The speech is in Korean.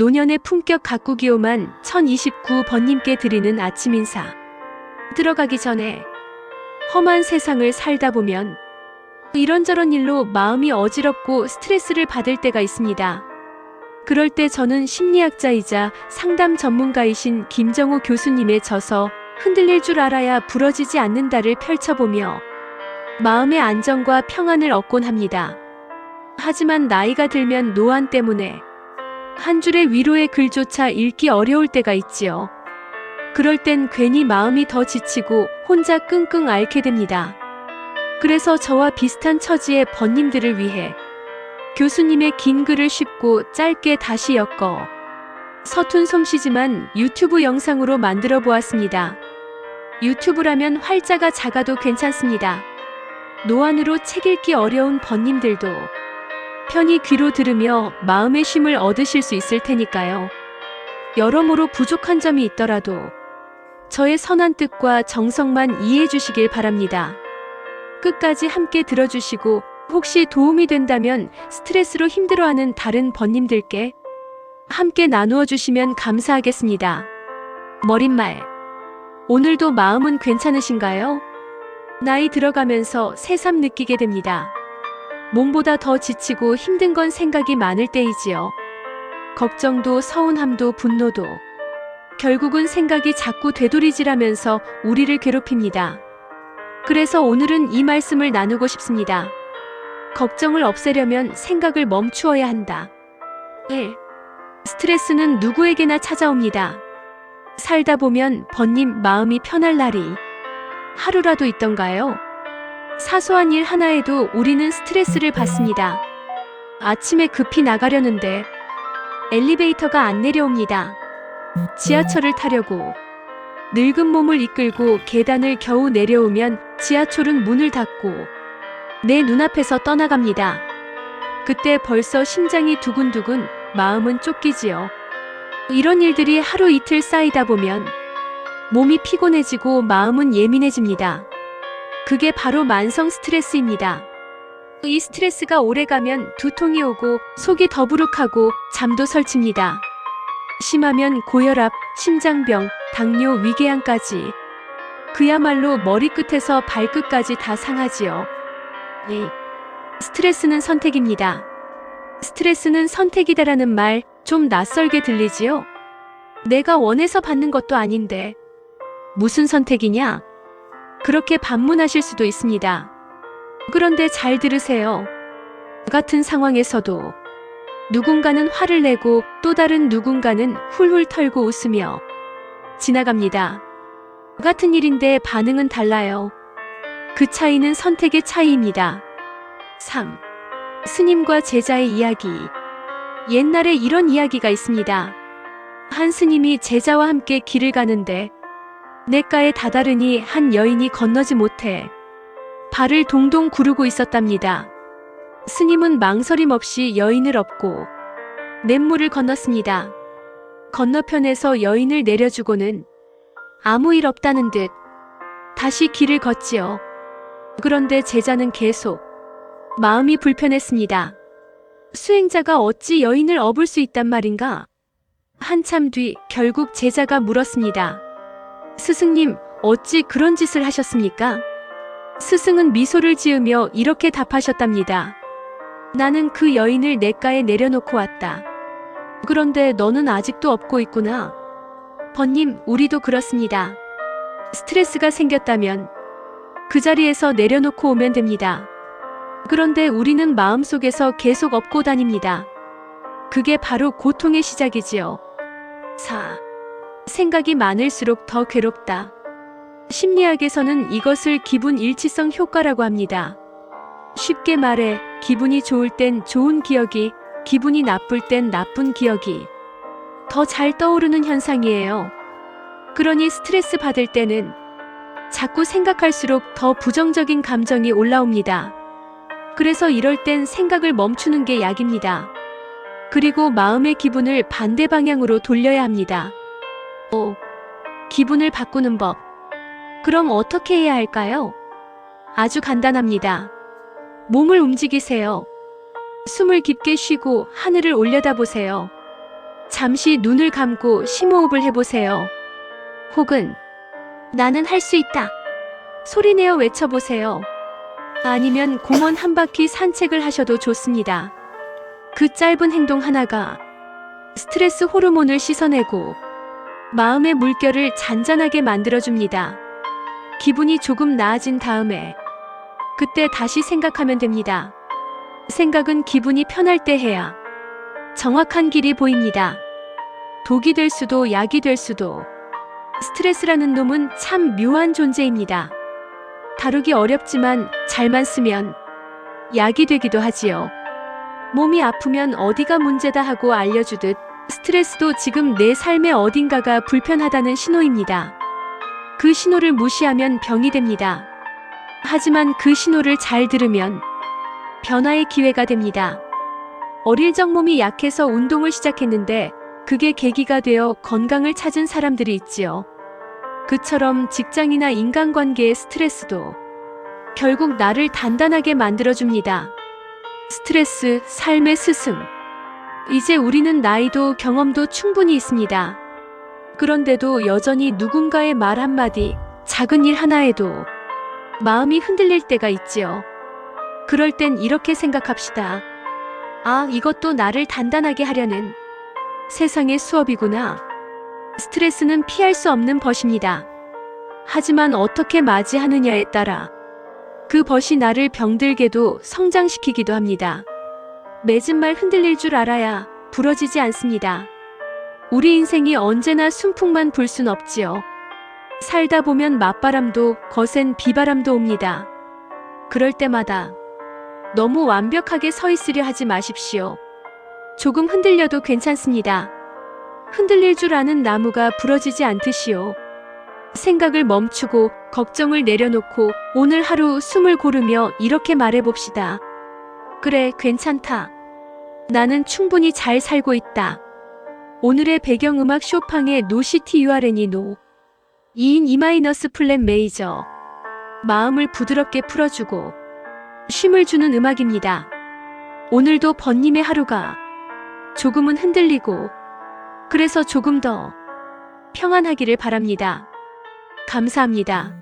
노년의 품격 가꾸기요만 1029번님께 드리는 아침 인사. 들어가기 전에 험한 세상을 살다 보면 이런저런 일로 마음이 어지럽고 스트레스를 받을 때가 있습니다. 그럴 때 저는 심리학자이자 상담 전문가이신 김정호 교수님의 저서 흔들릴 줄 알아야 부러지지 않는다를 펼쳐보며 마음의 안정과 평안을 얻곤 합니다. 하지만 나이가 들면 노안 때문에 한 줄의 위로의 글조차 읽기 어려울 때가 있지요. 그럴 땐 괜히 마음이 더 지치고 혼자 끙끙 앓게 됩니다. 그래서 저와 비슷한 처지의 번님들을 위해 교수님의 긴 글을 쉽고 짧게 다시 엮어 서툰 솜씨지만 유튜브 영상으로 만들어 보았습니다. 유튜브라면 활자가 작아도 괜찮습니다. 노안으로 책 읽기 어려운 번님들도 편히 귀로 들으며 마음의 쉼을 얻으실 수 있을 테니까요. 여러모로 부족한 점이 있더라도 저의 선한 뜻과 정성만 이해해 주시길 바랍니다. 끝까지 함께 들어주시고 혹시 도움이 된다면 스트레스로 힘들어하는 다른 번님들께 함께 나누어 주시면 감사하겠습니다. 머릿말. 오늘도 마음은 괜찮으신가요? 나이 들어가면서 새삼 느끼게 됩니다. 몸보다 더 지치고 힘든 건 생각이 많을 때이지요. 걱정도 서운함도 분노도 결국은 생각이 자꾸 되돌이질하면서 우리를 괴롭힙니다. 그래서 오늘은 이 말씀을 나누고 싶습니다. 걱정을 없애려면 생각을 멈추어야 한다. 1. 스트레스는 누구에게나 찾아옵니다. 살다 보면 번님 마음이 편할 날이 하루라도 있던가요? 사소한 일 하나에도 우리는 스트레스를 받습니다. 아침에 급히 나가려는데 엘리베이터가 안 내려옵니다. 지하철을 타려고 늙은 몸을 이끌고 계단을 겨우 내려오면 지하철은 문을 닫고 내 눈앞에서 떠나갑니다. 그때 벌써 심장이 두근두근, 마음은 쫓기지요. 이런 일들이 하루 이틀 쌓이다 보면 몸이 피곤해지고 마음은 예민해집니다. 그게 바로 만성 스트레스입니다. 이 스트레스가 오래가면 두통이 오고 속이 더부룩하고 잠도 설칩니다. 심하면 고혈압, 심장병, 당뇨, 위궤양까지. 그야말로 머리끝에서 발끝까지 다 상하지요. 스트레스는 선택입니다. 스트레스는 선택이다라는 말 좀 낯설게 들리지요? 내가 원해서 받는 것도 아닌데 무슨 선택이냐? 그렇게 반문하실 수도 있습니다. 그런데 잘 들으세요. 같은 상황에서도 누군가는 화를 내고 또 다른 누군가는 훌훌 털고 웃으며 지나갑니다. 같은 일인데 반응은 달라요. 그 차이는 선택의 차이입니다. 3. 스님과 제자의 이야기. 옛날에 이런 이야기가 있습니다. 한 스님이 제자와 함께 길을 가는데 냇가에 다다르니 한 여인이 건너지 못해 발을 동동 구르고 있었답니다. 스님은 망설임 없이 여인을 업고 냇물을 건넜습니다. 건너편에서 여인을 내려주고는 아무 일 없다는 듯 다시 길을 걷지요. 그런데 제자는 계속 마음이 불편했습니다. 수행자가 어찌 여인을 업을 수 있단 말인가? 한참 뒤 결국 제자가 물었습니다. 스승님, 어찌 그런 짓을 하셨습니까? 스승은 미소를 지으며 이렇게 답하셨답니다. 나는 그 여인을 냇가에 내려놓고 왔다. 그런데 너는 아직도 업고 있구나. 번님, 우리도 그렇습니다. 스트레스가 생겼다면 그 자리에서 내려놓고 오면 됩니다. 그런데 우리는 마음속에서 계속 업고 다닙니다. 그게 바로 고통의 시작이지요. 4. 생각이 많을수록 더 괴롭다. 심리학에서는 이것을 기분 일치성 효과라고 합니다. 쉽게 말해 기분이 좋을 땐 좋은 기억이, 기분이 나쁠 땐 나쁜 기억이 더 잘 떠오르는 현상이에요. 그러니 스트레스 받을 때는 자꾸 생각할수록 더 부정적인 감정이 올라옵니다. 그래서 이럴 땐 생각을 멈추는 게 약입니다. 그리고 마음의 기분을 반대 방향으로 돌려야 합니다. 5. 기분을 바꾸는 법. 그럼 어떻게 해야 할까요? 아주 간단합니다. 몸을 움직이세요. 숨을 깊게 쉬고 하늘을 올려다보세요. 잠시 눈을 감고 심호흡을 해보세요. 혹은 나는 할 수 있다. 소리내어 외쳐보세요. 아니면 공원 한 바퀴 산책을 하셔도 좋습니다. 그 짧은 행동 하나가 스트레스 호르몬을 씻어내고 마음의 물결을 잔잔하게 만들어줍니다. 기분이 조금 나아진 다음에 그때 다시 생각하면 됩니다. 생각은 기분이 편할 때 해야 정확한 길이 보입니다. 독이 될 수도 약이 될 수도 스트레스라는 놈은 참 묘한 존재입니다. 다루기 어렵지만 잘만 쓰면 약이 되기도 하지요. 몸이 아프면 어디가 문제다 하고 알려주듯 스트레스도 지금 내 삶의 어딘가가 불편하다는 신호입니다. 그 신호를 무시하면 병이 됩니다. 하지만 그 신호를 잘 들으면 변화의 기회가 됩니다. 어릴 적 몸이 약해서 운동을 시작했는데 그게 계기가 되어 건강을 찾은 사람들이 있지요. 그처럼 직장이나 인간관계의 스트레스도 결국 나를 단단하게 만들어줍니다. 스트레스, 삶의 스승. 이제 우리는 나이도 경험도 충분히 있습니다. 그런데도 여전히 누군가의 말 한마디, 작은 일 하나에도 마음이 흔들릴 때가 있지요. 그럴 땐 이렇게 생각합시다. 아, 이것도 나를 단단하게 하려는 세상의 수업이구나. 스트레스는 피할 수 없는 벗입니다. 하지만 어떻게 맞이하느냐에 따라 그 벗이 나를 병들게도 성장시키기도 합니다. 맺은 말 흔들릴 줄 알아야 부러지지 않습니다. 우리 인생이 언제나 순풍만 불 순 없지요. 살다 보면 맞바람도 거센 비바람도 옵니다. 그럴 때마다 너무 완벽하게 서 있으려 하지 마십시오. 조금 흔들려도 괜찮습니다. 흔들릴 줄 아는 나무가 부러지지 않듯이요. 생각을 멈추고 걱정을 내려놓고 오늘 하루 숨을 고르며 이렇게 말해봅시다. 그래, 괜찮다. 나는 충분히 잘 살고 있다. 오늘의 배경음악 쇼팡의 노시티 유아레니 노 2인 E 플랫 메이저. 마음을 부드럽게 풀어주고 쉼을 주는 음악입니다. 오늘도 번님의 하루가 조금은 흔들리고 그래서 조금 더 평안하기를 바랍니다. 감사합니다.